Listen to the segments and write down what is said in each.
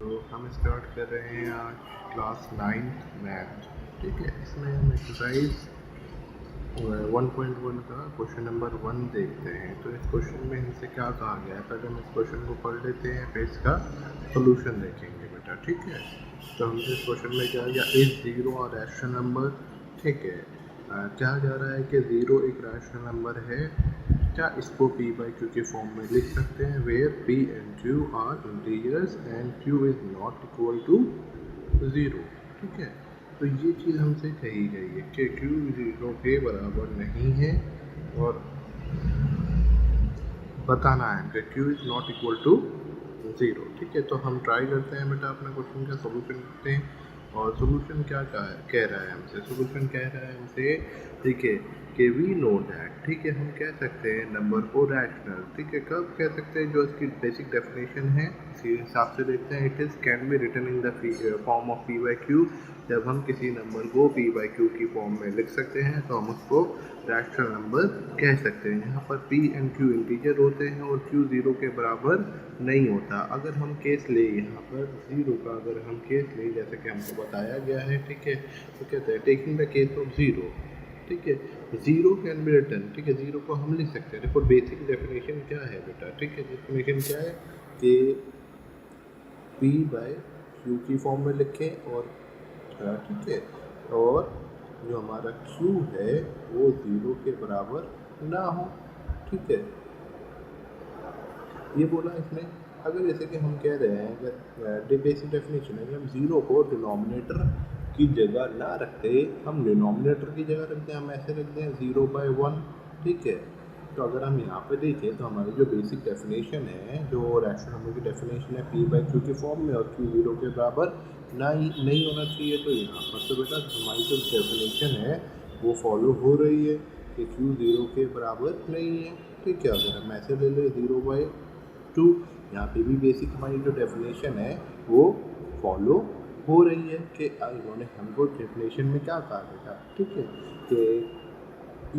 तो हम स्टार्ट कर रहे हैं आज क्लास 9th मैथ। ठीक है, इसमें हम एक्सरसाइज 1.1 का क्वेश्चन नंबर 1 देखते हैं। तो इस क्वेश्चन में हमसे क्या कहा गया है, पहले हम इस क्वेश्चन को पढ़ लेते हैं, फिर इसका सोल्यूशन देखेंगे बेटा। ठीक है, तो हमसे इस क्वेश्चन में क्या गया, इज ज़ीरो और रैशनल नंबर। ठीक है, क्या जा रहा है कि ज़ीरो एक रैशनल नंबर है। क्या इसको p बाई क्यू के फॉर्म में लिख सकते हैं, where p and q are integers and q is not equal to zero. ठीक है, तो ये चीज़ हमसे कही गई है कि q ज़ीरो के बराबर नहीं है और बताना है कि q is not equal to zero. ठीक है, तो हम ट्राई करते हैं बेटा, अपना क्वेश्चन का सोल्यूशन करते हैं। और सोल्यूशन क्या कह रहा है हमसे, सोल्यूशन कह रहा है हमसे, देखिए कि वी नो दैट। ठीक है, हम कह सकते हैं नंबर को रैशनल। ठीक है, कब कह सकते हैं, जो इसकी बेसिक डेफिनेशन है इसी हिसाब से देखते हैं। It is can be written in the form of p by q. जब हम किसी नंबर को p बाई क्यू की फॉर्म में लिख सकते हैं तो हम उसको रैशनल नंबर कह सकते हैं। यहाँ पर p एंड q इंटीजर होते हैं और q ज़ीरो के बराबर नहीं होता। अगर हम केस ले यहाँ पर ज़ीरो का, अगर हम केस ले जैसे कि हमको बताया गया है, ठीक है, तो कहते हैं taking the case of zero. ठीक है, ज़ीरो कैन बी रिटन। ठीक है, ज़ीरो को हम लिख सकते हैं। देखो बेसिक डेफिनेशन क्या है बेटा। ठीक है, डेफिनेशन क्या है कि p बाई क्यू की फॉर्म में लिखें और ठीक है, और जो हमारा q है वो ज़ीरो के बराबर ना हो। ठीक है, ये बोला इसने। अगर जैसे कि हम कह रहे हैं, अगर बेसिक डेफिनेशन है कि हम ज़ीरो को डिनोमिनेटर की जगह ना रखते, हम डिनोमिनेटर की जगह रखते हैं, हम ऐसे रखते हैं 0/1। ठीक है, तो अगर हम यहाँ पे देखें तो हमारी जो बेसिक डेफिनेशन है, जो रैशनल नंबर की डेफिनेशन है p बाई क्यू के फॉर्म में और q ज़ीरो के बराबर नहीं होना चाहिए। तो यहाँ पर तो बेटा हमारी जो डेफिनेशन है वो फॉलो हो रही है कि q ज़ीरो के बराबर नहीं है। ठीक है, अगर हम ऐसे ले लें 0/2, यहाँ पे भी बेसिक हमारी जो डेफिनेशन है वो फॉलो हो रही है कि इन्होंने हमको डेफिनेशन में क्या कहा बेटा। ठीक है, कि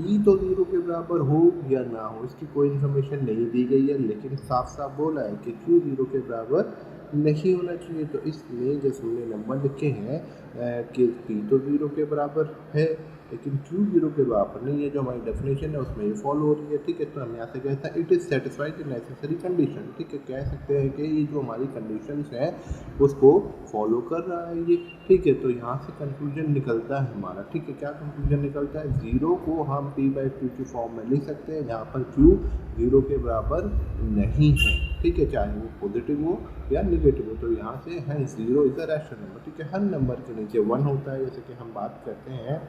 ई तो ज़ीरो के बराबर हो या ना हो इसकी कोई इन्फॉर्मेशन नहीं दी गई है, लेकिन साफ साफ बोला है कि क्यू ज़ीरो के बराबर नहीं होना चाहिए। तो इसमें जैसे हमने नंबर लिखे हैं कि पी तो ज़ीरो के बराबर है लेकिन क्यू ज़ीरो के बराबर नहीं है, जो हमारी डेफिनेशन है उसमें ये फॉलो हो रही है। ठीक है, तो हम यहाँ से कहते हैं it is satisfied the necessary condition. ठीक है, कह सकते हैं कि ये जो हमारी कंडीशंस हैं उसको फॉलो कर रहा है ये। ठीक है, तो यहाँ से कंक्लूजन निकलता है हमारा। ठीक है, क्या कंक्लूजन निकलता है, ज़ीरो को हम p बाई क्यू की फॉर्म में लिख सकते हैं जहाँ पर q ज़ीरो के बराबर नहीं है। ठीक है, चाहे वो पॉजिटिव हो या निगेटिव हो। तो यहाँ से है zero is a rational number. ठीक है, हर नंबर के नीचे 1 होता है, जैसे कि हम बात करते हैं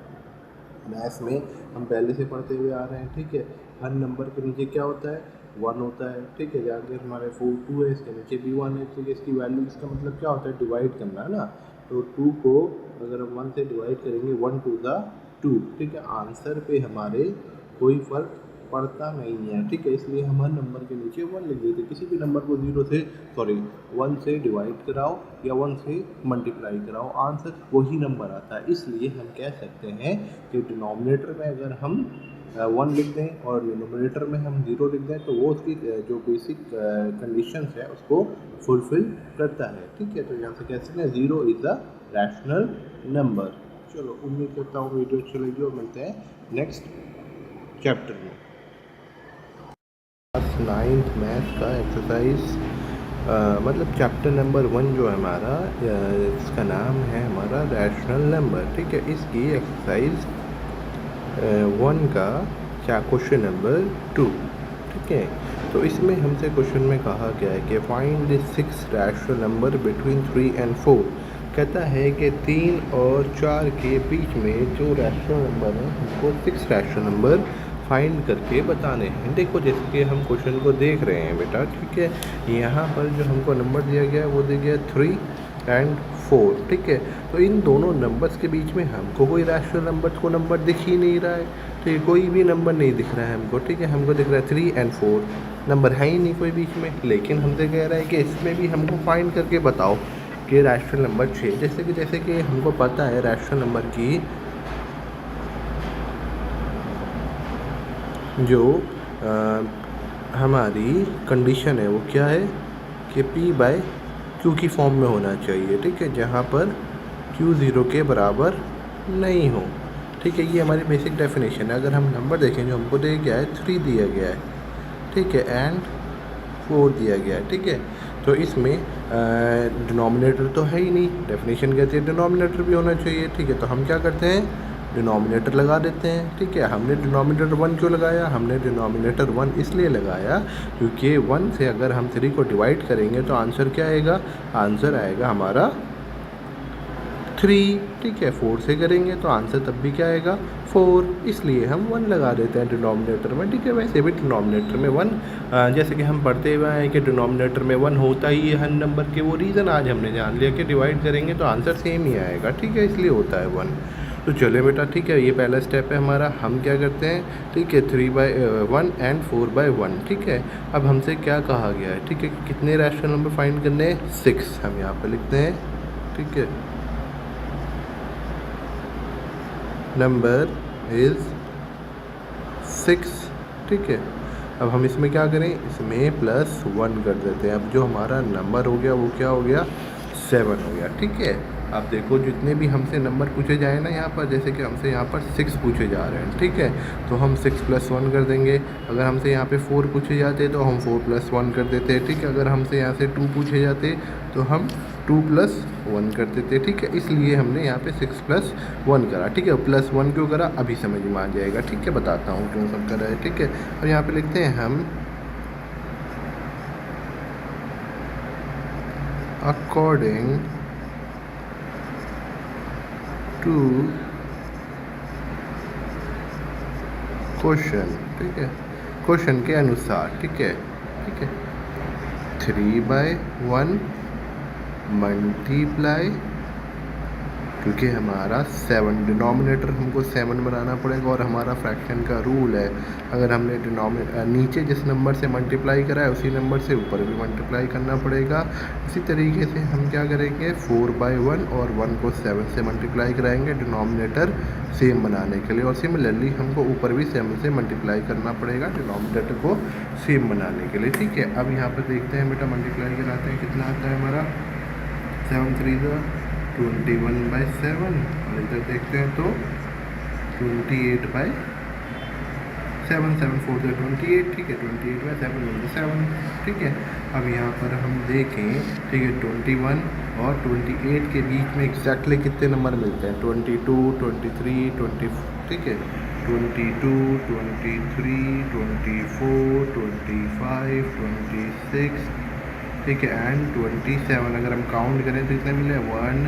मैथ्स में, हम पहले से पढ़ते हुए आ रहे हैं। ठीक है, हर नंबर के नीचे क्या होता है, 1 होता है। ठीक है, अगर हमारे 2 है, इसके नीचे भी 1 है। ठीक है, इसकी वैल्यू, इसका मतलब क्या होता है, डिवाइड करना है ना। तो 2 को अगर हम 1 से डिवाइड करेंगे, 1 टू द 2। ठीक है, आंसर पे हमारे कोई फ़र्क पड़ता नहीं है। ठीक है, इसलिए हम हर नंबर के नीचे 1 लिख देते। किसी भी नंबर को 1 से डिवाइड कराओ या 1 से मल्टीप्लाई कराओ, आंसर वही नंबर आता है। इसलिए हम कह सकते हैं कि डिनोमिनेटर में अगर हम 1 लिख दें और डिनोमिनेटर में हम 0 लिख दें तो वो उसकी जो बेसिक कंडीशंस है उसको फुलफिल करता है। ठीक है, तो यहाँ से कह सकते हैं zero is a rational number. चलो, उम्मीद करता हूँ वीडियो अच्छी लगी और मिलते हैं नेक्स्ट चैप्टर में। क्लास 9th मैथ का एक्सरसाइज मतलब चैप्टर नंबर 1 जो है हमारा, इसका नाम है हमारा रैशनल नंबर। ठीक है, इसकी एक्सरसाइज 1 का क्या क्वेश्चन नंबर 2। ठीक है, तो इसमें हमसे क्वेश्चन में कहा गया है कि find the 6 rational number between 3 and 4। कहता है कि 3 और 4 के बीच में जो रैशनल नंबर है हमको 6 रैशनल नंबर फाइंड करके बताने हैं। देखो जैसे कि हम क्वेश्चन को देख रहे हैं बेटा। ठीक है, यहाँ पर जो हमको नंबर दिया गया है वो दिया गया 3 एंड 4। ठीक है, तो इन दोनों नंबर्स के बीच में हमको कोई रैशनल नंबर को नंबर दिख ही नहीं रहा है। तो ये कोई भी नंबर नहीं दिख रहा है हमको। ठीक है, हमको दिख रहा है 3 एंड 4, नंबर है ही नहीं कोई बीच में। लेकिन हमसे कह रहा है कि इसमें भी हमको फाइंड करके बताओ कि रैशनल नंबर 6। जैसे कि हमको पता है रैशनल नंबर की जो हमारी कंडीशन है वो क्या है कि p बाई क्यू की फॉर्म में होना चाहिए, ठीक है, जहाँ पर क्यू 0 के बराबर नहीं हो, ठीक है। ये हमारी बेसिक डेफिनेशन है। अगर हम नंबर देखें जो हमको दिया गया है 3 दिया गया है, ठीक है, एंड 4 दिया गया है, ठीक है। तो इसमें डिनोमिनेटर तो है ही नहीं, डेफिनेशन कहती है डिनोमिनेटर भी होना चाहिए, ठीक है। तो हम क्या करते हैं, डिनोमिनेटर लगा देते हैं, ठीक है। हमने डिनोमिनेटर 1 क्यों लगाया, हमने डिनोमिनेटर 1 इसलिए लगाया क्योंकि 1 से अगर हम 3 को डिवाइड करेंगे तो आंसर क्या आएगा, आंसर आएगा हमारा 3, ठीक है। 4 से करेंगे तो आंसर तब भी क्या आएगा 4, इसलिए हम 1 लगा देते हैं डिनोमिनेटर में, ठीक है। वैसे भी डिनोमिनेटर में 1 जैसे कि हम पढ़ते हुए हैं कि डिनोमिनेटर में 1 होता ही है हर नंबर के, वो रीज़न आज हमने जान लिया कि डिवाइड करेंगे तो आंसर सेम ही आएगा, ठीक है, इसलिए होता है 1। तो चले बेटा, ठीक है, ये पहला स्टेप है हमारा। हम क्या करते हैं, ठीक है, 3/1 एंड 4/1, ठीक है। अब हमसे क्या कहा गया है, ठीक है, कितने रैशनल नंबर फाइंड करने हैं, 6। हम यहाँ पे लिखते हैं, ठीक है, नंबर इज़ 6, ठीक है। अब हम इसमें क्या करें, इसमें +1 कर देते हैं। अब जो हमारा नंबर हो गया वो क्या हो गया, 7 हो गया, ठीक है। अब देखो जितने भी हमसे नंबर पूछे जाए ना यहाँ पर, जैसे कि हमसे यहाँ पर 6 पूछे जा रहे हैं, ठीक है, तो हम 6 + 1 कर देंगे। अगर हमसे यहाँ पे 4 पूछे जाते तो हम 4 + 1 कर देते, ठीक है। अगर हमसे यहाँ से 2 पूछे जाते तो हम 2 + 1 कर देते, ठीक है। इसलिए हमने यहाँ पे 6 + 1 करा, ठीक है। +1 क्यों करा अभी समझ में आ जाएगा, ठीक है, बताता हूँ क्यों सब करा है, ठीक है। और यहाँ पे लिखते हैं हम अकॉर्डिंग टू क्वेश्चन, ठीक है, क्वेश्चन के अनुसार, ठीक है, ठीक है। 3/1 मल्टीप्लाई, क्योंकि हमारा 7 डिनोमिनेटर हमको 7 बनाना पड़ेगा और हमारा फ्रैक्शन का रूल है, अगर हमने नीचे जिस नंबर से मल्टीप्लाई करा है उसी नंबर से ऊपर भी मल्टीप्लाई करना पड़ेगा। इसी तरीके से हम क्या करेंगे, 4/1 और 1 को 7 से मल्टीप्लाई कराएंगे डिनोमिनेटर सेम बनाने के लिए, और सिमिलरली हमको ऊपर भी 7 से मल्टीप्लाई करना पड़ेगा डिनोमिनेटर को सेम बनाने के लिए, ठीक है। अब यहाँ पर देखते हैं बेटा, मल्टीप्लाई कराते हैं, कितना आता है हमारा, 7 3 21/7, और इधर देखते हैं तो 28/7, 7 4 28, ठीक है, 28/7, ठीक है। अब यहाँ पर हम देखें, ठीक है, 21 और 28 के बीच में एग्जैक्टली कितने नंबर मिलते हैं, 22 23 20, ठीक है, 22 23 24 25 26, ठीक है, एंड 27। अगर हम काउंट करें तो कितने मिले, 1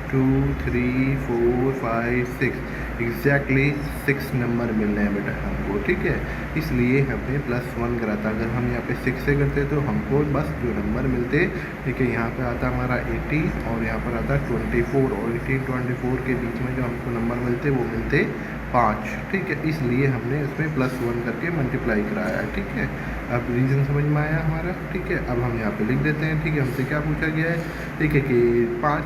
2 3 4 5 6, एग्जैक्टली 6 नंबर मिल रहे हैं बेटा हमको, ठीक है। इसलिए हमने +1 करा था। अगर हम यहाँ पे 6 से करते तो हमको बस जो नंबर मिलते, ठीक है, यहाँ पे आता हमारा 80 और यहाँ पर आता 24, और 18 24 के बीच में जो हमको नंबर मिलते वो मिलते 5, ठीक है। इसलिए हमने उसमें +1 करके मल्टीप्लाई कराया है, ठीक है। अब रीज़न समझ में आया हमारा, ठीक है। अब हम यहाँ पे लिख देते हैं, ठीक है, हमसे क्या पूछा गया है, ठीक है, कि 5,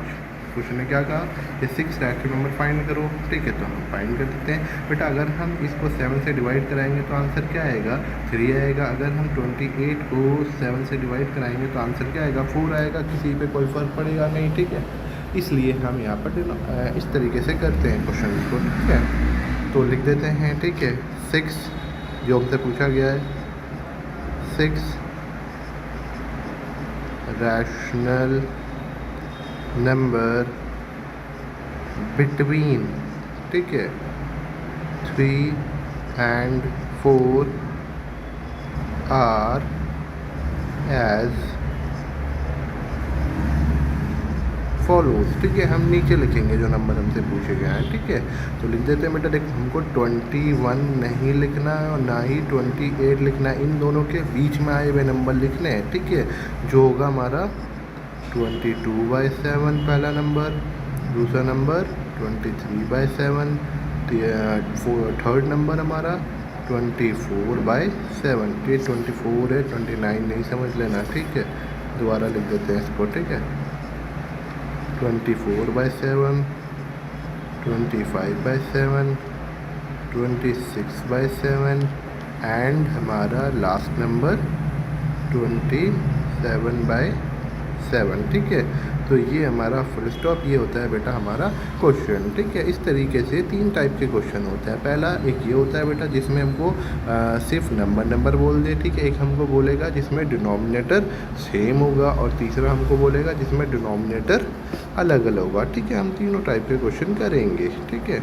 क्वेश्चन ने क्या कहा कि 6 रैशनल नंबर फाइंड करो, ठीक है, तो हम फाइंड कर देते हैं बेटा। अगर हम इसको 7 से डिवाइड कराएंगे तो आंसर क्या आएगा, 3 आएगा। अगर हम 28 को 7 से डिवाइड कराएंगे तो आंसर क्या आएगा, 4 आएगा। किसी पे कोई फ़र्क पड़ेगा नहीं, ठीक है। इसलिए हम यहाँ पर इस तरीके से करते हैं क्वेश्चन को, ठीक है। तो लिख देते हैं, ठीक है, 6 जो हमसे पूछा गया है, 6 रैशनल नंबर बिटवीन, ठीक है, 3 and 4 आर एज फॉलोज, ठीक है। हम नीचे लिखेंगे जो नंबर हमसे पूछे गए हैं, ठीक है। तो लिख देते हैं बेटा, देखो हमको 21 नहीं लिखना है और ना ही 28 लिखना है, इन दोनों के बीच में आए हुए नंबर लिखने हैं, ठीक है। जो होगा हमारा 22/7 पहला नंबर, दूसरा नंबर 23/7, थर्ड नंबर हमारा 24/7, ये 24 है, 29 नहीं समझ लेना, ठीक है। दोबारा लिख देते हैं इसको, ठीक है, 24/7, 25/7, 26/7 एंड हमारा लास्ट नंबर 27/7, 7। ठीक है, तो ये हमारा फुल स्टॉप, ये होता है बेटा हमारा क्वेश्चन। ठीक है, इस तरीके से 3 टाइप के क्वेश्चन होते हैं। पहला एक ये होता है बेटा जिसमें हमको सिर्फ नंबर नंबर बोल दे। ठीक है, एक हमको बोलेगा जिसमें डिनोमिनेटर सेम होगा, और तीसरा हमको बोलेगा जिसमें डिनोमिनेटर अलग अलग होगा। ठीक है, हम तीनों टाइप के क्वेश्चन करेंगे। ठीक है,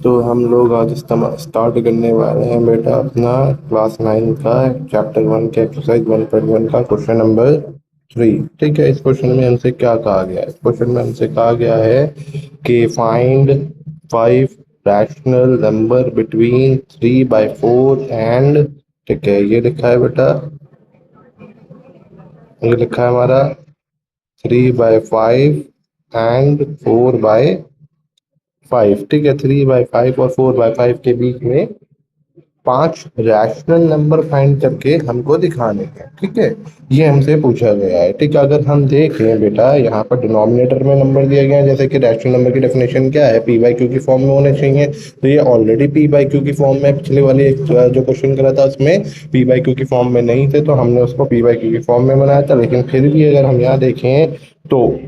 तो हम लोग आज स्टार्ट करने वाले हैं बेटा अपना क्लास 9 का चैप्टर 1 के एक्सरसाइज 1.1 का क्वेश्चन नंबर 3। ठीक है, इस क्वेश्चन में हमसे क्या कहा गया है? इस क्वेश्चन में हमसे कहा गया है कि find 5 rational number between 3/4 and, ठीक है, ये लिखा है बेटा, ये लिखा है हमारा 3/5 एंड 4/5। ठीक है, 3/5 और 4/5 के बीच में 5 रैशनल नंबर फाइंड करके हमको दिखाने हैं। ठीक है, ये हमसे पूछा गया है। ठीक है, अगर हम देखें बेटा यहाँ पर डिनोमिनेटर में नंबर दिया गया है, जैसे कि रैशनल नंबर की डेफिनेशन क्या है, पी बाई क्यू की फॉर्म में होने चाहिए। तो ये ऑलरेडी पी बाई क्यू की फॉर्म में, पिछले वाले जो क्वेश्चन करा था उसमें पी बाई क्यू की फॉर्म में नहीं थे, तो हमने उसको पी बाई क्यू की फॉर्म में बनाया था। लेकिन फिर भी अगर हम यहाँ देखें तो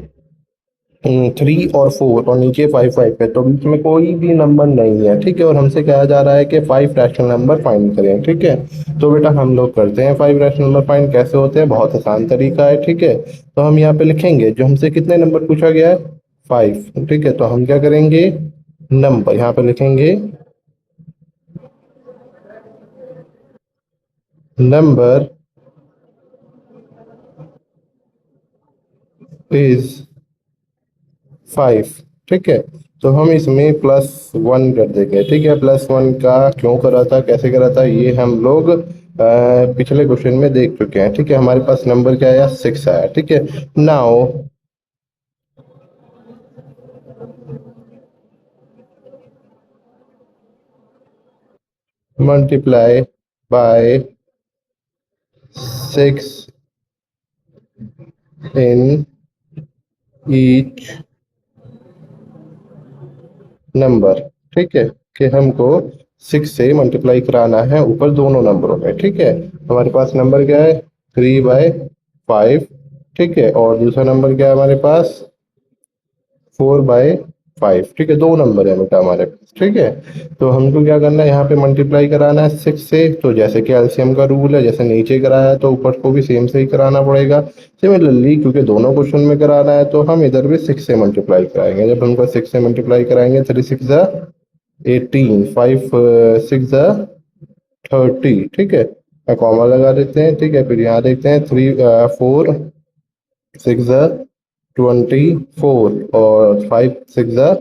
3 और 4 और नीचे 5 है, तो बीच में कोई भी नंबर नहीं है। ठीक है, और हमसे कहा जा रहा है कि 5 रैशनल नंबर फाइंड करें। ठीक है, तो बेटा हम लोग करते हैं 5 रैशनल नंबर फाइंड। कैसे होते हैं? बहुत आसान तरीका है। ठीक है, तो हम यहाँ पे लिखेंगे जो हमसे कितने नंबर पूछा गया है, 5। ठीक है, तो हम क्या करेंगे, नंबर यहाँ पे लिखेंगे, नंबर इज 5। ठीक है, तो हम इसमें +1 कर देंगे। ठीक है, +1 का क्यों करा था, कैसे करा था, ये हम लोग पिछले क्वेश्चन में देख चुके हैं। ठीक है, हमारे पास नंबर क्या आया, 6 आया। ठीक है, now multiply by 6 in each number. ठीक है, कि हमको 6 से मल्टीप्लाई कराना है ऊपर दोनों नंबरों में। ठीक है, हमारे पास नंबर क्या है, 3/5। ठीक है, और दूसरा नंबर क्या है हमारे पास, 4/5। ठीक है, दो नंबर है बेटा हमारे पास। ठीक है, तो हमको क्या करना है, यहाँ पे मल्टीप्लाई कराना है 6 से। तो जैसे कि एलसीएम का रूल है, जैसे नीचे कराया है तो ऊपर को भी सेम से ही कराना पड़ेगा। सिमिलरली क्योंकि दोनों क्वेश्चन में कराना है तो हम इधर भी 6 से मल्टीप्लाई कराएंगे। जब हमको 6 से मल्टीप्लाई कराएंगे, 3 6 18, 5 6 30। ठीक है, कॉमा लगा देते हैं। ठीक है, फिर यहाँ देखते हैं 3 4 6 24 और 5 6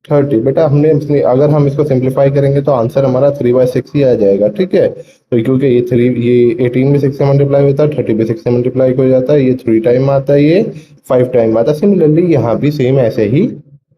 30। बेटा हमने अगर हम इसको सिंप्लीफाई करेंगे तो आंसर हमारा 3/6 ही आ जाएगा। ठीक है, तो क्योंकि ये 18 भी 6 से मल्टीप्लाई होता है, 30 भी 6 से मल्टीप्लाई हो जाता है, ये 3 टाइम आता है, ये 5 टाइम आता है। सिमिलरली यहाँ भी सेम ऐसे ही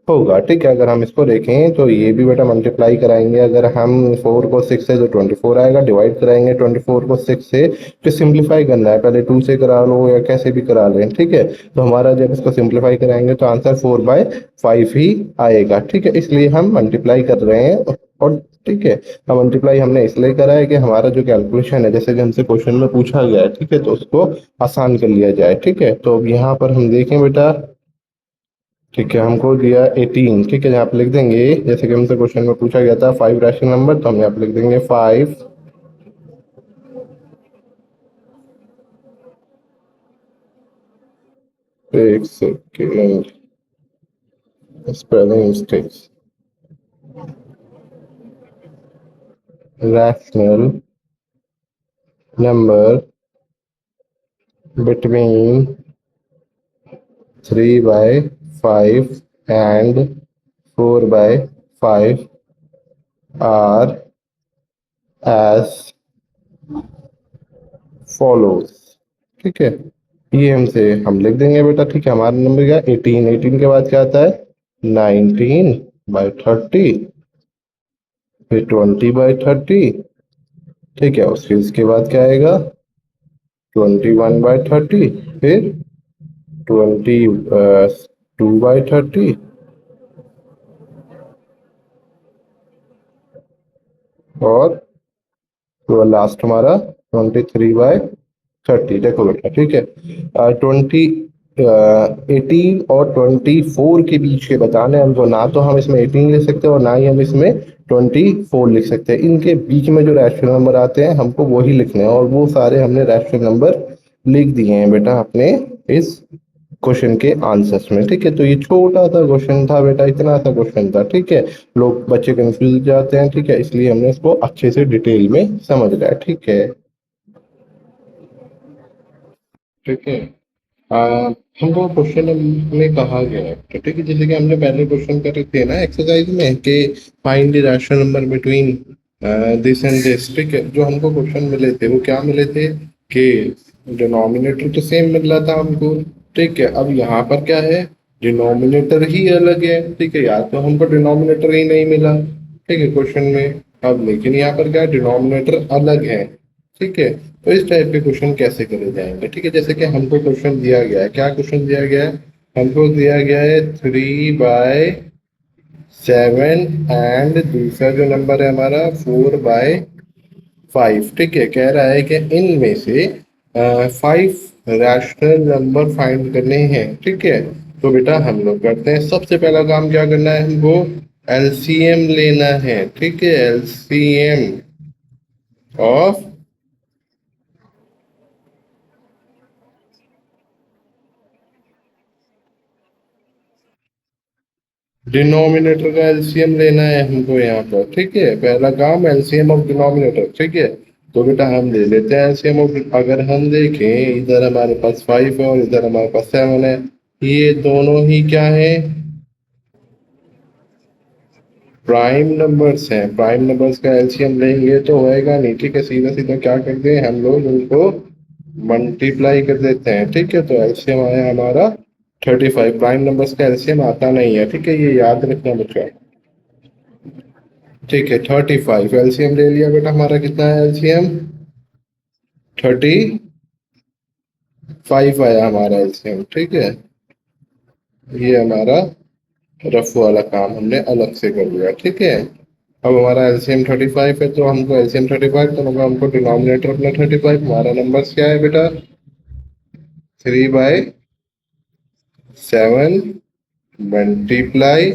होगा। ठीक है, अगर हम इसको देखें तो ये भी बेटा मल्टीप्लाई कराएंगे। अगर हम 4 को 6 से तो 24 आएगा, डिवाइड कराएंगे 24 को 6 से, तो सिंप्लीफाई करना है, पहले 2 से करा लो या कैसे भी करा लें। ठीक है, तो हमारा जब इसको सिंप्लीफाई कराएंगे तो आंसर 4/5 ही आएगा। ठीक है, इसलिए हम मल्टीप्लाई कर रहे हैं। और ठीक है, अब मल्टीप्लाई हमने इसलिए करा है कि हमारा जो कैलकुलेशन है, जैसे कि हमसे क्वेश्चन में पूछा गया है, ठीक है, तो उसको आसान कर लिया जाए। ठीक है, तो अब यहाँ पर हम देखें बेटा, ठीक है, हमको दिया 18। ठीक है, यहाँ पे लिख देंगे, जैसे कि हमसे क्वेश्चन में पूछा गया था 5 रैशनल नंबर, तो हम यहाँ पे लिख देंगे 5। एक second, spelling mistakes, rational number between 3/5 and 4/5 are as follows. ठीक है, ये हमसे हम लिख देंगे बेटा। ठीक है, हमारा नंबर क्या है, 18। 18 के बाद क्या आता है, 19/30, फिर 20/30। ठीक है, उसके उसके बाद क्या आएगा, 21/30, फिर 22/30, और तो लास्ट हमारा 23/30। 30, देखो बेटा, ठीक है। 18 और 24 के बीच के बताने हैं हमको, ना तो हम इसमें 18 लिख सकते हैं और ना ही हम इसमें 24 लिख सकते हैं। इनके बीच में जो रैशनल नंबर आते हैं हमको वही लिखने हैं, और वो सारे हमने रैशनल नंबर लिख दिए हैं बेटा अपने इस क्वेश्चन के आंसर्स में, ठीक है। तो ये छोटा सा क्वेश्चन था बेटा, इतना सा क्वेश्चन था, ठीक है। लोग बच्चे कंफ्यूज जाते हैं, ठीक है, इसलिए हमने इसको अच्छे से डिटेल में समझ लिया, ठीक है। ठीक है। आ, हमको क्वेश्चन में कहा गया है, तो ठीक है, जैसे कि हमने पहले क्वेश्चन करे थे ना एक्सरसाइज में कि find the rational number between this and this, ठीक है। जो हमको क्वेश्चन मिले थे वो क्या मिले थे कि डिनोमिनेटर तो सेम मिल रहा था हमको, ठीक है। अब यहाँ पर क्या है, डिनोमिनेटर ही अलग है, ठीक है। या तो हमको डिनोमिनेटर ही नहीं मिला, ठीक है, क्वेश्चन में। अब लेकिन यहाँ पर क्या है, डिनोमिनेटर अलग है, ठीक है। तो इस टाइप के क्वेश्चन कैसे करे जाएंगे, ठीक है। जैसे कि हमको क्वेश्चन दिया गया है, क्या क्वेश्चन दिया गया है, हमको दिया गया है 3/7 एंड दूसरा जो नंबर है हमारा 4/5, ठीक है। कह रहा है कि इनमें से 5 रैशनल नंबर फाइंड करने हैं, ठीक है। तो बेटा हम लोग करते हैं, सबसे पहला काम क्या करना है हमको, एलसीएम लेना है, ठीक है। एलसीएम ऑफ डिनोमिनेटर का एलसीएम लेना है हमको यहाँ पर, ठीक है। पहला काम एलसीएम ऑफ डिनोमिनेटर, ठीक है। तो बेटा हम ले लेते हैं एलसीएम ऑफ, अगर हम देखें इधर हमारे पास 5 है और इधर हमारे पास 7 है, ये दोनों ही क्या है, प्राइम नंबर्स हैं। प्राइम नंबर्स का एलसीएम लेंगे तो होएगा नहीं, ठीक है। सीधा सीधा क्या करते हैं हम लोग उनको मल्टीप्लाई कर देते हैं, ठीक है। तो एलसीएम आया हमारा 35। प्राइम नंबर्स का एलसीएम आता नहीं है, ठीक है, ये याद रखना बच्चा, ठीक है। 35 एलसीएम ले लिया बेटा, हमारा कितना है एलसीएम, 35 आया हमारा एलसीएम, ठीक है। ये हमारा रफ वाला काम हमने अलग से कर लिया, ठीक है। अब हमारा एलसीएम 35 है, तो हमको एलसीएम 35, तो होगा हमको डिनोमिनेटर अपना 35, हमारा नंबर क्या है बेटा, 3/7 मल्टीप्लाई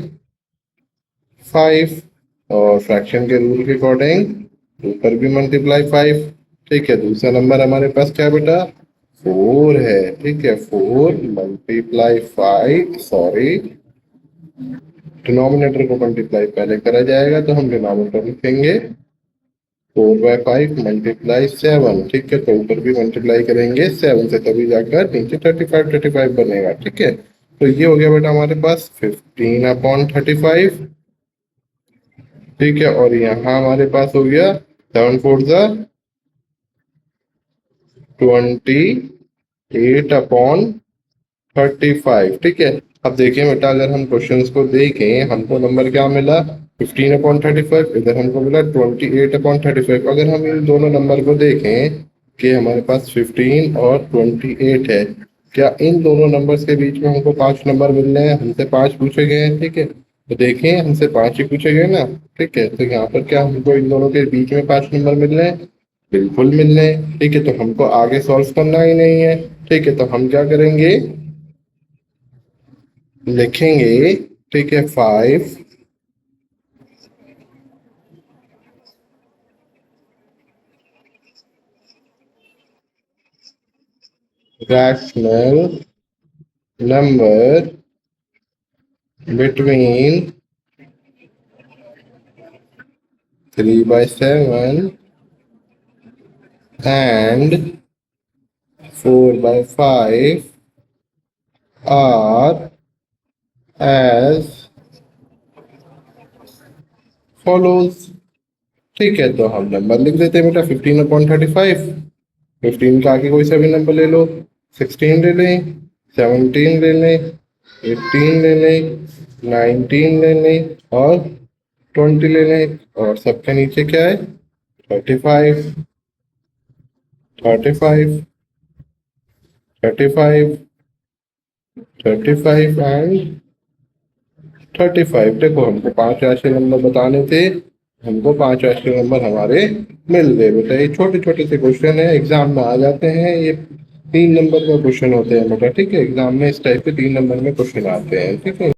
5, और फ्रैक्शन के रूल के अकॉर्डिंग ऊपर भी मल्टीप्लाई 5, ठीक है। दूसरा नंबर हमारे पास क्या है बेटा, 4 है, ठीक है। 4 मल्टीप्लाई 5, सॉरी, डिनोमिनेटर को मल्टीप्लाई पहले करा जाएगा, तो हम डिनोमिनेटर लिखेंगे 4/5 मल्टीप्लाई 7, ठीक है। तो ऊपर भी मल्टीप्लाई करेंगे 7 से, तभी जाकर नीचे 35 बनेगा, ठीक है। तो ये हो गया बेटा हमारे पास 15/35, ठीक है। और यहाँ हमारे पास हो गया 7/4 28/35, ठीक है। अब देखिए बेटा, अगर हम क्वेश्चंस को देखें हमको नंबर क्या मिला, 15/35, इधर हमको मिला 28/35। अगर हम इन दोनों नंबर को देखें कि हमारे पास 15 और 28 है, क्या इन दोनों नंबर्स के बीच में हमको 5 नंबर मिल रहे हैं, हमसे 5 पूछे गए हैं, ठीक है। तो देखें हमसे 5 ही पूछे गए ना, ठीक है। तो यहाँ पर क्या हमको इन दोनों के बीच में 5 नंबर मिल रहे हैं, बिल्कुल मिल रहे हैं, ठीक है। तो हमको आगे सॉल्व करना ही नहीं है, ठीक है। तो हम क्या करेंगे, लिखेंगे, ठीक है, 5 rational number between 3/7 and 4/5 are as follows, ठीक है। तो हम नंबर लिख देते हैं बेटा, 15/35, 15 का आगे कोई सा भी नंबर ले लो, 16 ले लें, 17 ले लें, 18 ले लें, 19 ले लें, और 20 ले लें, और सबके नीचे क्या है, 35, 35, 35, 35 एंड 35। देखो हमको 5 राशि नंबर बताने थे, हमको 5 रैशनल नंबर हमारे मिल गए बेटा। ये छोटे छोटे से क्वेश्चन है, एग्जाम में आ जाते हैं। ये 3 नंबर का क्वेश्चन होते हैं बेटा, ठीक है। एग्जाम में इस टाइप के 3 नंबर में क्वेश्चन आते हैं, ठीक है।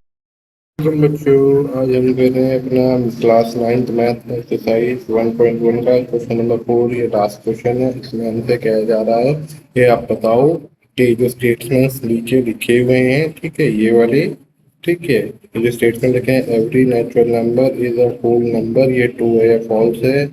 तो बच्चों, आज हम कर रहे हैं अपना क्लास 9th मैथ एक्सरसाइज 1.1 का क्वेश्चन नंबर 4। ये लास्ट क्वेश्चन है। इसमें हमसे कहा जा रहा है कि आप बताओ कि जो स्टेटमेंट्स नीचे लिखे हुए हैं, ठीक है, ये वाले, ठीक है, ये जो स्टेटमेंट लिखे हैं every natural number is a whole number, ये ट्रू है या फॉल्स है,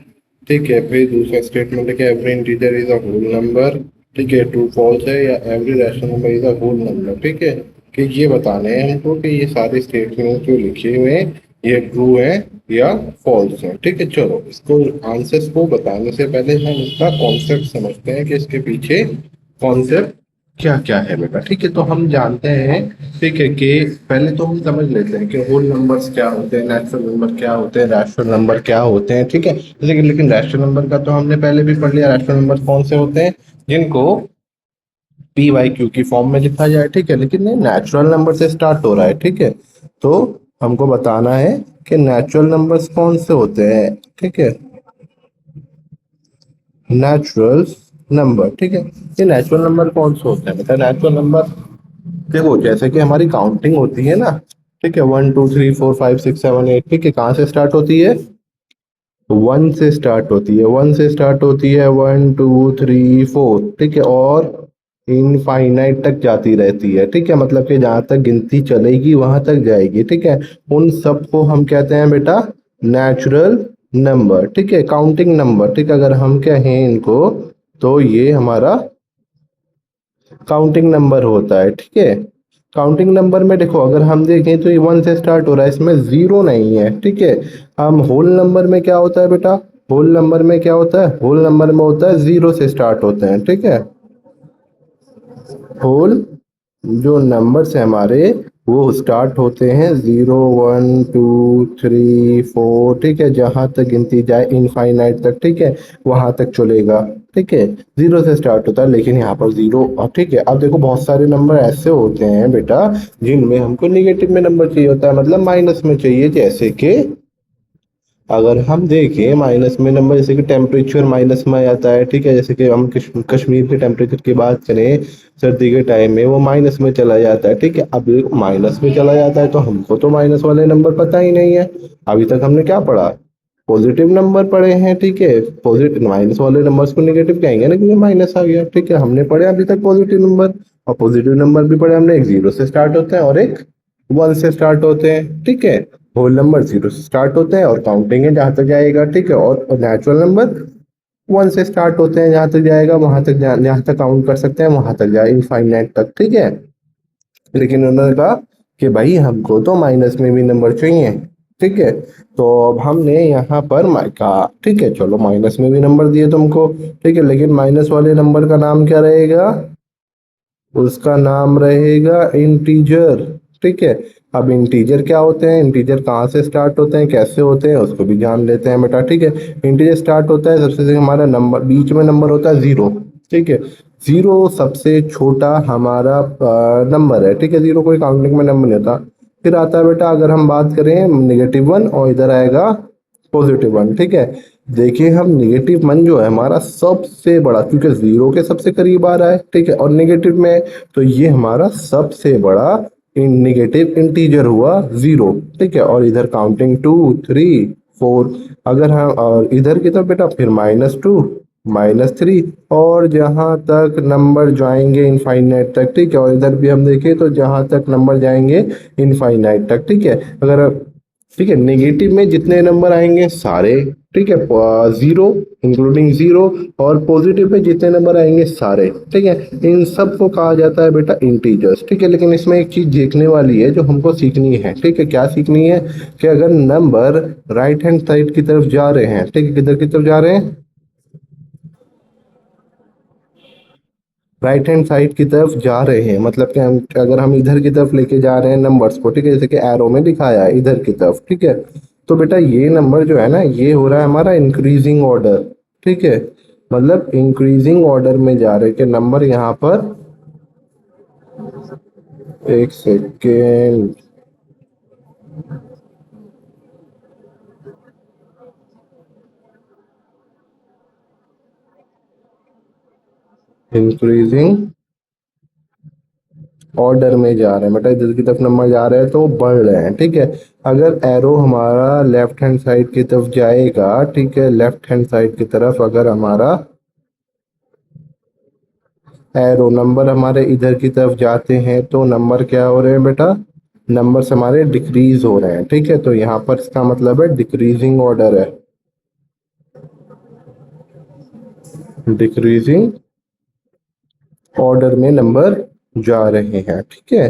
ठीक है। फिर दूसरा स्टेटमेंट लिखे every integer is a whole number, ठीक है, ट्रू फॉल्स है, या every rational number is a whole number, ठीक है। कि ये बताने हैं हमको कि ये सारे स्टेटमेंट जो लिखे हुए हैं ये ट्रू है या फॉल्स है, ठीक है। चलो, इसको आंसर्स को बताने से पहले हम इसका कॉन्सेप्ट समझते हैं कि इसके पीछे कॉन्सेप्ट क्या क्या है बेटा, ठीक है। तो हम जानते हैं, ठीक है, कि पहले तो हम समझ लेते हैं कि होल नंबर्स क्या होते हैं, नेचुरल नंबर क्या होते हैं, रैशनल नंबर क्या होते हैं, ठीक है। जैसे कि लेकिन रैशनल नंबर का तो हमने पहले भी पढ़ लिया। रैशनल नंबर कौन से होते हैं? जिनको पी वाई क्यू की फॉर्म में लिखा जाए, ठीक है। लेकिन ये नेचुरल नंबर से स्टार्ट हो रहा है, ठीक है। तो हमको बताना है कि नेचुरल नंबर्स कौन से होते हैं, ठीक है। नेचुरल नंबर, ठीक है। ये नेचुरल नंबर कौन से होते हैं? मतलब नेचुरल नंबर देखो, जैसे कि हमारी काउंटिंग होती है ना, ठीक है, 1 2 3 4 5 6 7 8, ठीक है। कहाँ से स्टार्ट होती है? 1 से स्टार्ट होती है। 1 से स्टार्ट होती है, 1 2 3 4, ठीक है, और इनफाइनाइट तक जाती रहती है, ठीक है। मतलब कि जहां तक गिनती चलेगी वहां तक जाएगी, ठीक है। उन सब को हम कहते हैं बेटा नेचुरल नंबर, ठीक है, काउंटिंग नंबर, ठीक है। अगर हम कहें इनको तो ये हमारा काउंटिंग नंबर होता है, ठीक है। काउंटिंग नंबर में देखो, अगर हम देखें तो ये 1 से स्टार्ट हो रहा है, इसमें जीरो नहीं है, ठीक है। हम होल नंबर में क्या होता है बेटा? होल नंबर में क्या होता है? होल नंबर में होता है जीरो से स्टार्ट होते हैं, ठीक है। होल जो नंबर्स है हमारे वो स्टार्ट होते हैं 0 1 2 3 4, ठीक है। जहां तक गिनती जाए इनफाइनाइट तक, ठीक है, वहां तक चलेगा, ठीक है। जीरो से स्टार्ट होता है, लेकिन यहाँ पर जीरो, ठीक है। अब देखो, बहुत सारे नंबर ऐसे होते हैं बेटा जिनमें हमको निगेटिव में नंबर चाहिए होता है, मतलब माइनस में चाहिए। जैसे कि अगर हम देखें माइनस में नंबर, जैसे कि टेम्परेचर माइनस में आ जाता है, ठीक है। जैसे कि हम कश्मीर के टेम्परेचर की बात करें, सर्दी के टाइम में वो माइनस में चला जाता है, ठीक है। अब माइनस में चला जाता है तो हमको तो माइनस वाले नंबर पता ही नहीं है। अभी तक हमने क्या पढ़ा? पॉजिटिव नंबर पढ़े हैं, ठीक है। पॉजिटिव माइनस वाले नंबर्स को नेगेटिव कहेंगे ना, क्योंकि माइनस आ गया, ठीक है। हमने पढ़े अभी तक पॉजिटिव नंबर, और पॉजिटिव नंबर भी पढ़े हमने। एक जीरो से स्टार्ट होते हैं और एक 1 से स्टार्ट होते हैं, ठीक है। होल नंबर जीरो से स्टार्ट होते हैं और काउंटिंग है जहां तक जाएगा, ठीक है। और नेचुरल नंबर 1 से स्टार्ट होते हैं, जहां तक जाएगा वहां तक, जहां तक काउंट कर सकते हैं वहां तक जाए, इनफाइनाइट तक, ठीक है। लेकिन उन्होंने कहा कि भाई हमको तो माइनस में भी नंबर चाहिए, ठीक है। तो अब हमने यहाँ पर कहा ठीक है, चलो माइनस में भी नंबर दिए तुमको, ठीक है। लेकिन माइनस वाले नंबर का नाम क्या रहेगा? उसका नाम रहेगा इंटीजर, ठीक है। अब इंटीजर क्या होते हैं, इंटीजर कहाँ से स्टार्ट होते हैं, कैसे होते हैं, उसको भी जान लेते हैं बेटा, ठीक है। इंटीजर स्टार्ट होता है सबसे से हमारा नंबर, बीच में नंबर होता है जीरो, ठीक है। जीरो सबसे छोटा हमारा नंबर है, ठीक है। जीरो कोई काउंटिंग में नंबर नहीं होता। फिर आता है बेटा, अगर हम बात करें -1, और इधर आएगा +1, ठीक है। देखिए, हम -1 जो है हमारा सबसे बड़ा, क्योंकि जीरो के सबसे करीब आ रहा है, ठीक है, और नेगेटिव में, तो ये हमारा सबसे बड़ा नेगेटिव इंटीजर हुआ जीरो, ठीक है। और इधर काउंटिंग 2 3 4, अगर हम और इधर की तरफ बेटा फिर -2 -3, और जहां तक नंबर जाएंगे इनफाइनाइट तक, ठीक है। और इधर भी हम देखें तो जहां तक नंबर जाएंगे इनफाइनाइट तक, ठीक है। अगर, ठीक है, नेगेटिव में जितने नंबर आएंगे सारे, ठीक है, जीरो इंक्लूडिंग जीरो, और पॉजिटिव में जितने नंबर आएंगे सारे, ठीक है। इन सब को कहा जाता है बेटा इंटीजर्स, ठीक है। लेकिन इसमें एक चीज देखने वाली है जो हमको सीखनी है, ठीक है। क्या सीखनी है? कि अगर नंबर राइट हैंड साइड की तरफ जा रहे हैं, ठीक है, किधर की तरफ जा रहे हैं? राइट हैंड साइड की तरफ जा रहे हैं, मतलब कि हम, अगर हम इधर की तरफ लेके जा रहे हैं नंबर्स को, ठीक है, जैसे कि एरो में दिखाया है इधर की तरफ, ठीक है। तो बेटा ये नंबर जो है ना, ये हो रहा है हमारा इंक्रीजिंग ऑर्डर, ठीक है। मतलब इंक्रीजिंग ऑर्डर में जा रहे, के नंबर यहाँ पर, एक सेकेंड, इंक्रीजिंग ऑर्डर में जा रहे हैं बेटा, इधर की तरफ नंबर जा रहे हैं तो बढ़ रहे हैं, ठीक है। अगर एरो हमारा लेफ्ट हैंड साइड की तरफ जाएगा, ठीक है, लेफ्ट हैंड साइड की तरफ अगर हमारा एरो नंबर हमारे इधर की तरफ जाते हैं तो नंबर क्या हो रहे हैं बेटा, नंबर्स हमारे डिक्रीज हो रहे हैं, ठीक है। तो यहाँ पर इसका मतलब है डिक्रीजिंग ऑर्डर है, डिक्रीजिंग ऑर्डर में नंबर जा रहे हैं, ठीक है।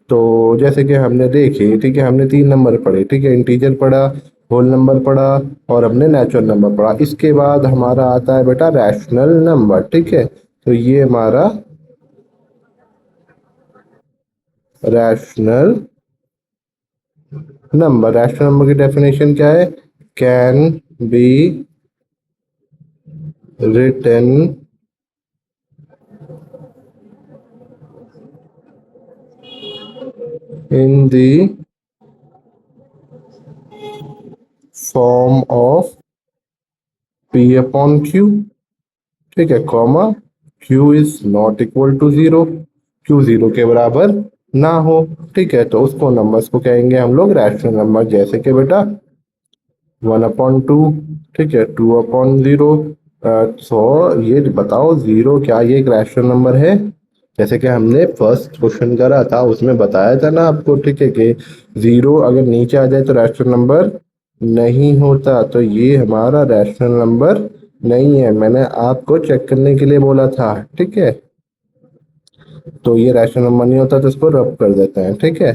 तो जैसे कि हमने देखे, ठीक है, हमने 3 नंबर पढ़े, ठीक है, इंटीजर पढ़ा, होल नंबर पढ़ा और हमने नेचुरल नंबर पढ़ा। इसके बाद हमारा आता है बेटा रैशनल नंबर, ठीक है। तो ये हमारा रैशनल नंबर, रैशनल नंबर की डेफिनेशन क्या है, can be written in the form of P upon Q, ठीक है, comma Q is not equal to zero, Q zero के बराबर ना हो, ठीक है। तो उसको नंबर्स को कहेंगे हम लोग रैशनल नंबर, जैसे कि बेटा 1/2, ठीक है, 2/0। सो ये बताओ जीरो क्या ये एक रैशनल नंबर है, जैसे कि हमने फर्स्ट क्वेश्चन करा था उसमें बताया था ना आपको, ठीक है, कि जीरो अगर नीचे आ जाए तो रैशनल नंबर नहीं होता। तो ये हमारा रैशनल नंबर नहीं है, मैंने आपको चेक करने के लिए बोला था, ठीक है। तो ये रैशनल नंबर नहीं होता तो इसको रब कर देते हैं, ठीक है।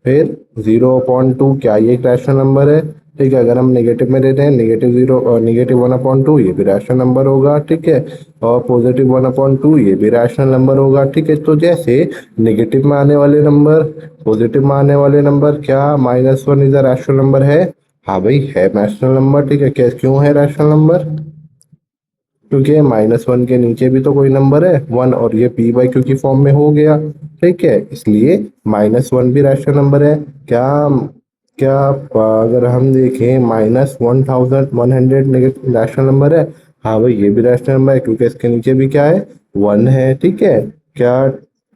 फिर 0/2 क्या ये एक रैशनल नंबर है, ठीक है। अगर हम नेगेटिव में देते हैं नेगेटिव जीरो और नेगेटिव 1/2 ये भी रैशनल नंबर होगा, ठीक है। और पॉजिटिव 1/2 ये भी रैशनल नंबर होगा, ठीक है। तो जैसे नेगेटिव में आने वाले नंबर, पॉजिटिव में आने वाले नंबर, क्या -1 इज अ रैशनल नंबर है, हाँ भाई है रैशनल नंबर, ठीक है। क्या क्यों है रैशनल नंबर, क्योंकि -1 के नीचे भी तो कोई नंबर है 1 और ये पी बाई क्यू की फॉर्म में हो गया, ठीक है, इसलिए -1 भी रैशनल नंबर है। क्या क्या अगर हम देखें -1100 नेगेटिव रैशनल नंबर है, हाँ भाई ये भी रैशनल नंबर है क्योंकि इसके नीचे भी क्या है 1 है, ठीक है। क्या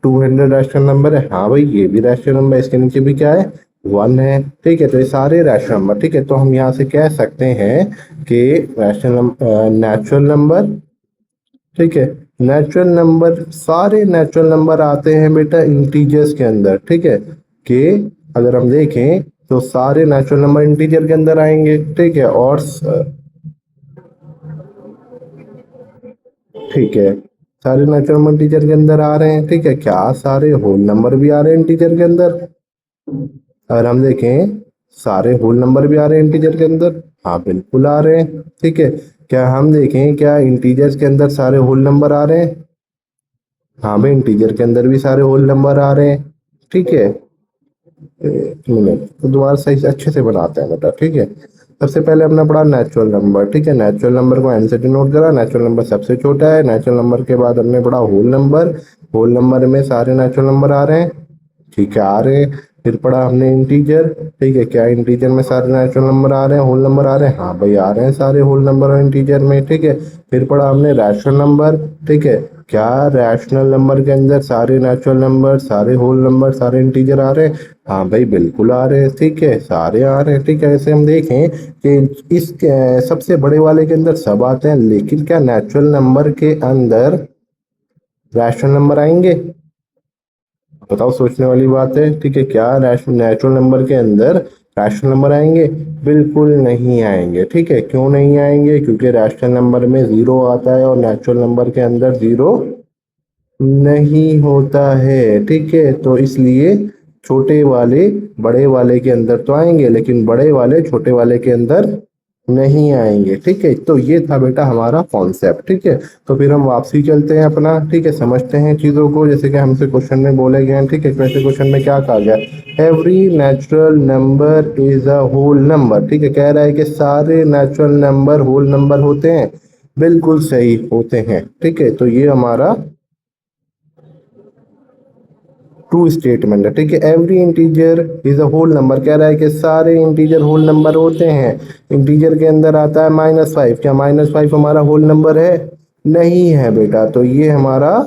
200 रैशनल नंबर है, हाँ भाई ये भी रैशनल नंबर है, इसके नीचे भी क्या है 1 है, ठीक है। तो ये सारे रैशनल नंबर, ठीक है। तो हम यहाँ से कह सकते हैं कि रैशनल नेचुरल नंबर, ठीक है, नेचुरल नंबर, सारे नेचुरल नंबर आते हैं बेटा इंटीजर्स के अंदर, ठीक है। कि अगर हम देखें तो सारे नेचुरल नंबर इंटीजर के अंदर आएंगे, ठीक है। और ठीक है, सारे नेचुरल नंबर इंटीजर के अंदर आ रहे हैं, ठीक है। क्या सारे होल नंबर भी आ रहे हैं इंटीजर के अंदर, अगर हम देखें सारे होल नंबर भी आ रहे हैं इंटीजर के अंदर, हाँ बिल्कुल आ रहे हैं, ठीक है। क्या हम देखें क्या इंटीजर्स के अंदर सारे होल नंबर आ रहे हैं, हाँ भाई इंटीजर के अंदर भी सारे होल नंबर आ रहे हैं, ठीक है। एक मिनट तो दोबारा सही से अच्छे से बनाते हैं बेटा, ठीक है। सबसे पहले हमने पढ़ा नेचुरल नंबर, ठीक है, नेचुरल नंबर को एन से डिनोट करा, नेचुरल नंबर सबसे छोटा है। नेचुरल नंबर के बाद हमने पढ़ा होल नंबर, होल नंबर में सारे नेचुरल नंबर आ रहे हैं, ठीक है, आ रहे हैं। फिर पढ़ा हमने इंटीजर, ठीक है, क्या इंटीजर में सारे नेचुरल नंबर आ रहे हैं, होल नंबर आ रहे हैं, हाँ भाई आ रहे हैं सारे होल नंबर और इंटीजर में, ठीक है। फिर पढ़ा हमने रैशनल नंबर, ठीक है, क्या रैशनल नंबर के अंदर सारे नेचुरल नंबर, सारे होल नंबर, सारे इंटीजर आ रहे हैं, हाँ भाई बिल्कुल आ रहे हैं, ठीक है, सारे आ रहे हैं, ठीक है। ऐसे हम देखें कि इस सबसे बड़े वाले के अंदर सब आते हैं, लेकिन क्या नेचुरल नंबर के अंदर रैशनल नंबर आएंगे, बताओ, सोचने वाली बात है, ठीक है। क्या नेचुरल नंबर के अंदर रैशनल नंबर आएंगे, बिल्कुल नहीं आएंगे, ठीक है। क्यों नहीं आएंगे, क्योंकि रैशनल नंबर में जीरो आता है और नेचुरल नंबर के अंदर जीरो नहीं होता है, ठीक है। तो इसलिए छोटे वाले बड़े वाले के अंदर तो आएंगे, लेकिन बड़े वाले छोटे वाले के अंदर नहीं आएंगे, ठीक है। तो ये था बेटा हमारा कॉन्सेप्ट, ठीक है। तो फिर हम वापसी चलते हैं अपना, ठीक है, समझते हैं चीज़ों को, जैसे कि हमसे क्वेश्चन में बोले गए हैं, ठीक है। वैसे क्वेश्चन में क्या कहा गया, every natural number is a whole number, ठीक है, कह रहा है कि सारे नेचुरल नंबर होल नंबर होते हैं, बिल्कुल सही होते हैं, ठीक है। तो ये हमारा ट्रू स्टेटमेंट है, ठीक है। Every integer is a whole number, कह रहा है कि सारे इंटीजर होल नंबर होते हैं। इंटीजर के अंदर आता है -5, क्या -5 हमारा होल नंबर है, नहीं है बेटा, तो ये हमारा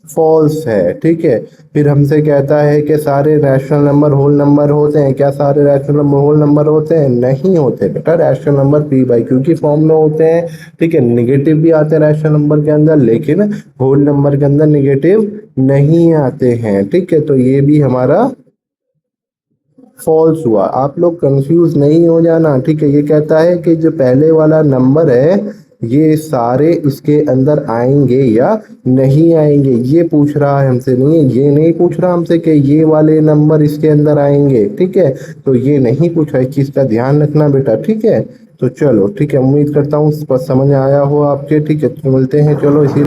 फॉल्स है। ठीक है, फिर हमसे कहता है कि सारे रैशनल नंबर होल नंबर होते हैं क्या? सारे रैशनल नंबर होल नंबर होते हैं? नहीं होते बेटा, rational number P by q की फॉर्म में होते हैं। ठीक है, निगेटिव भी आते हैं रैशनल नंबर के अंदर, लेकिन होल नंबर के अंदर निगेटिव नहीं आते हैं। ठीक है, तो ये भी हमारा फॉल्स हुआ। आप लोग कंफ्यूज नहीं हो जाना। ठीक है, ये कहता है कि जो पहले वाला नंबर है ये सारे इसके अंदर आएंगे या नहीं आएंगे, ये पूछ रहा है हमसे। नहीं, ये नहीं पूछ रहा हमसे कि ये वाले नंबर इसके अंदर आएंगे। ठीक है, तो ये नहीं पूछा, इस चीज का ध्यान रखना बेटा। ठीक है, तो चलो ठीक है, उम्मीद करता हूँ समझ आया हो आपके। ठीक है, तो मिलते हैं, चलो इसी